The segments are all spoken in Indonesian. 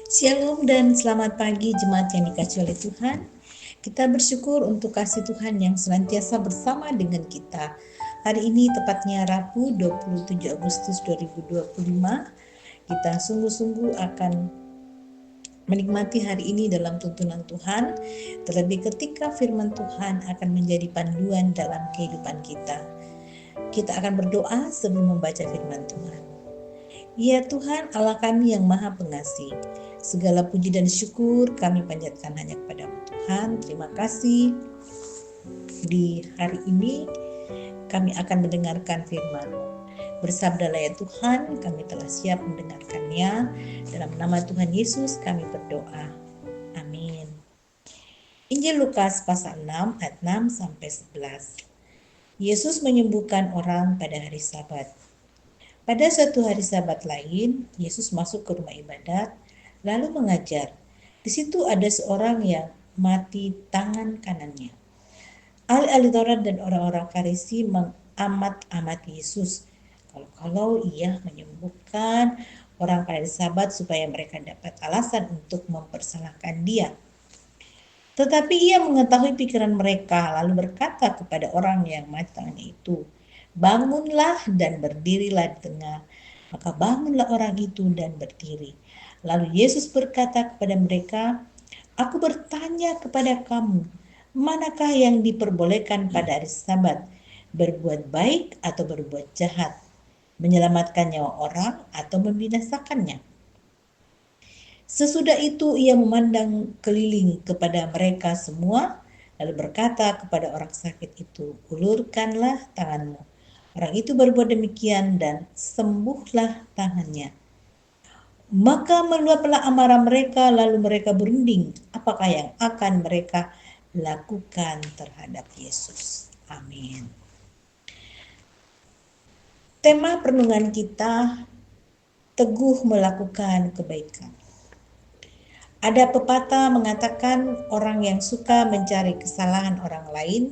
Shalom dan selamat pagi jemaat yang dikasihi oleh Tuhan. Kita bersyukur untuk kasih Tuhan yang senantiasa bersama dengan kita. Hari ini tepatnya Rabu 27 Agustus 2025. Kita sungguh-sungguh akan menikmati hari ini dalam tuntunan Tuhan, terlebih ketika firman Tuhan akan menjadi panduan dalam kehidupan kita. Kita akan berdoa sebelum membaca firman Tuhan. Ya Tuhan Allah kami yang maha pengasih, segala puji dan syukur kami panjatkan hanya kepada Tuhan. Terima kasih di hari ini kami akan mendengarkan firman. Bersabdalah ya Tuhan, kami telah siap mendengarkannya. Dalam nama Tuhan Yesus kami berdoa. Amin. Injil Lukas pasal 6 ayat 6 sampai 11. Yesus menyembuhkan orang pada hari Sabat. Pada suatu hari Sabat lain, Yesus masuk ke rumah ibadat, lalu mengajar. Di situ ada seorang yang mati tangan kanannya. Ahli-ahli Taurat dan orang-orang Farisi mengamat-amati Yesus. Kalau ia menyembuhkan orang pada hari Sabat supaya mereka dapat alasan untuk mempersalahkan dia. Tetapi ia mengetahui pikiran mereka, lalu berkata kepada orang yang mati tangannya itu, "Bangunlah dan berdirilah di tengah." Maka bangunlah orang itu dan berdiri. Lalu Yesus berkata kepada mereka, "Aku bertanya kepada kamu, manakah yang diperbolehkan pada hari Sabat, berbuat baik atau berbuat jahat, menyelamatkan nyawa orang atau membinasakannya?" Sesudah itu ia memandang keliling kepada mereka semua, lalu berkata kepada orang sakit itu, "Ulurkanlah tanganmu." Orang itu berbuat demikian dan sembuhlah tangannya. Maka meluaplah amarah mereka, lalu mereka berunding apakah yang akan mereka lakukan terhadap Yesus. Amin. Tema perenungan kita, teguh melakukan kebaikan. Ada pepatah mengatakan orang yang suka mencari kesalahan orang lain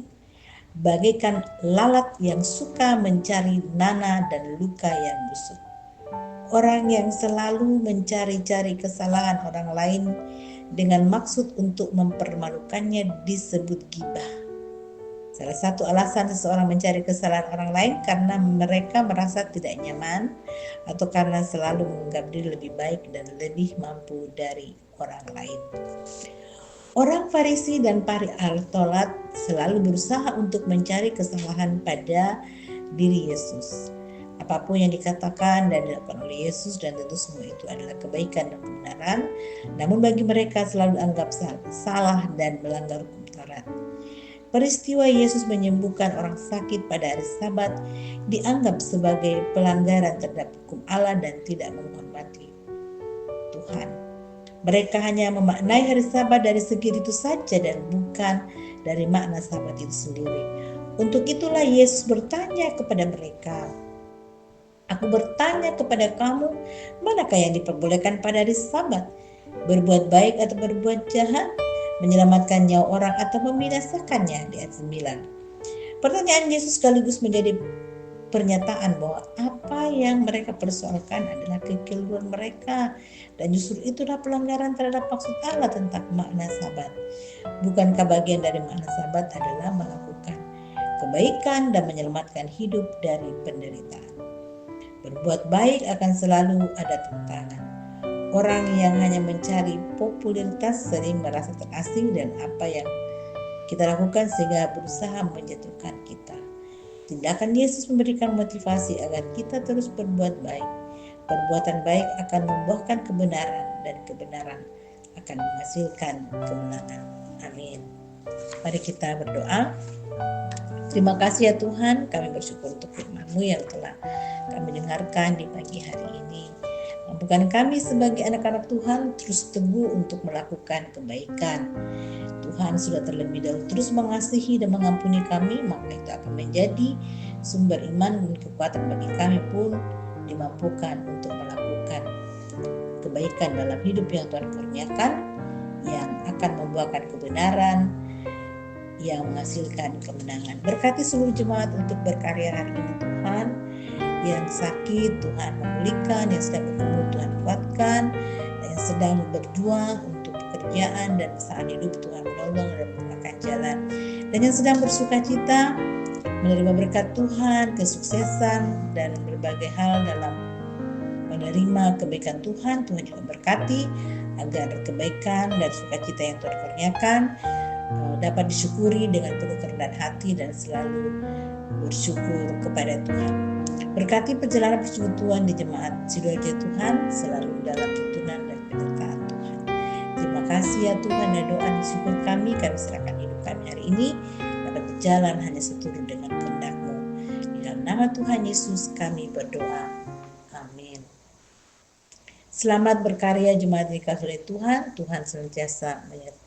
bagaikan lalat yang suka mencari nanah dan luka yang busuk. Orang yang selalu mencari-cari kesalahan orang lain dengan maksud untuk mempermalukannya disebut ghibah. Salah satu alasan seseorang mencari kesalahan orang lain karena mereka merasa tidak nyaman atau karena selalu menganggap diri lebih baik dan lebih mampu dari orang lain. Orang Farisi dan para ahli Taurat selalu berusaha untuk mencari kesalahan pada diri Yesus. Apapun yang dikatakan dan dilakukan oleh Yesus dan tentu semua itu adalah kebaikan dan kebenaran, namun bagi mereka selalu anggap salah dan melanggar hukum Taurat. Peristiwa Yesus menyembuhkan orang sakit pada hari Sabat dianggap sebagai pelanggaran terhadap hukum Allah dan tidak menghormati Tuhan. Mereka hanya memaknai hari Sabat dari segi itu saja dan bukan dari makna Sabat itu sendiri. Untuk itulah Yesus bertanya kepada mereka, "Aku bertanya kepada kamu, manakah yang diperbolehkan pada hari Sabat? Berbuat baik atau berbuat jahat? Menyelamatkan nyawa orang atau membinasakannya?" Di ayat 9. Pertanyaan Yesus sekaligus menjadi pernyataan bahwa apa yang mereka persoalkan adalah kekeliruan mereka, dan justru itulah pelanggaran terhadap maksud Allah tentang makna Sabat. Bukankah bagian dari makna Sabat adalah melakukan kebaikan dan menyelamatkan hidup dari penderitaan? Berbuat baik akan selalu ada tantangan. Orang yang hanya mencari popularitas sering merasa terasing dan apa yang kita lakukan sehingga berusaha menjatuhkan kita. Tindakan Yesus memberikan motivasi agar kita terus berbuat baik. Perbuatan baik akan membuahkan kebenaran dan kebenaran akan menghasilkan kemenangan. Amin. Mari kita berdoa. Terima kasih ya Tuhan, kami bersyukur untuk firman-Mu yang telah kami dengarkan di pagi hari ini. Mampukan kami sebagai anak-anak Tuhan terus teguh untuk melakukan kebaikan. Tuhan sudah terlebih dahulu terus mengasihi dan mengampuni kami, maka itu akan menjadi sumber iman dan kekuatan bagi kami pun dimampukan untuk melakukan kebaikan dalam hidup yang Tuhan kurniakan, yang akan membuahkan kebenaran, yang menghasilkan kemenangan. Berkati seluruh jemaat untuk berkarya hari ini Tuhan. Yang sakit Tuhan memulihkan, yang sedang bergumul Tuhan kuatkan, dan yang sedang berjuang untuk pekerjaan dan pasangan hidup, Tuhan menolong dan membukakan jalan. Dan yang sedang bersuka cita menerima berkat Tuhan, kesuksesan dan berbagai hal dalam menerima kebaikan Tuhan, Tuhan juga berkati agar kebaikan dan sukacita yang Tuhan kurniakan dapat disyukuri dengan penuh kerendahan hati dan selalu bersyukur kepada Tuhan. Berkati perjalanan persekutuan di jemaat Sidoarjo Tuhan selalu dalam tuntunan dan penyertaan Tuhan. Terima kasih ya Tuhan, dan doa dan syukur kami serahkan hidup kami hari ini dapat berjalan hanya seturut dengan kehendak-Mu. Di dalam nama Tuhan Yesus kami berdoa. Amin. Selamat berkarya jemaat dikasihi Tuhan. Tuhan senantiasa menyertai.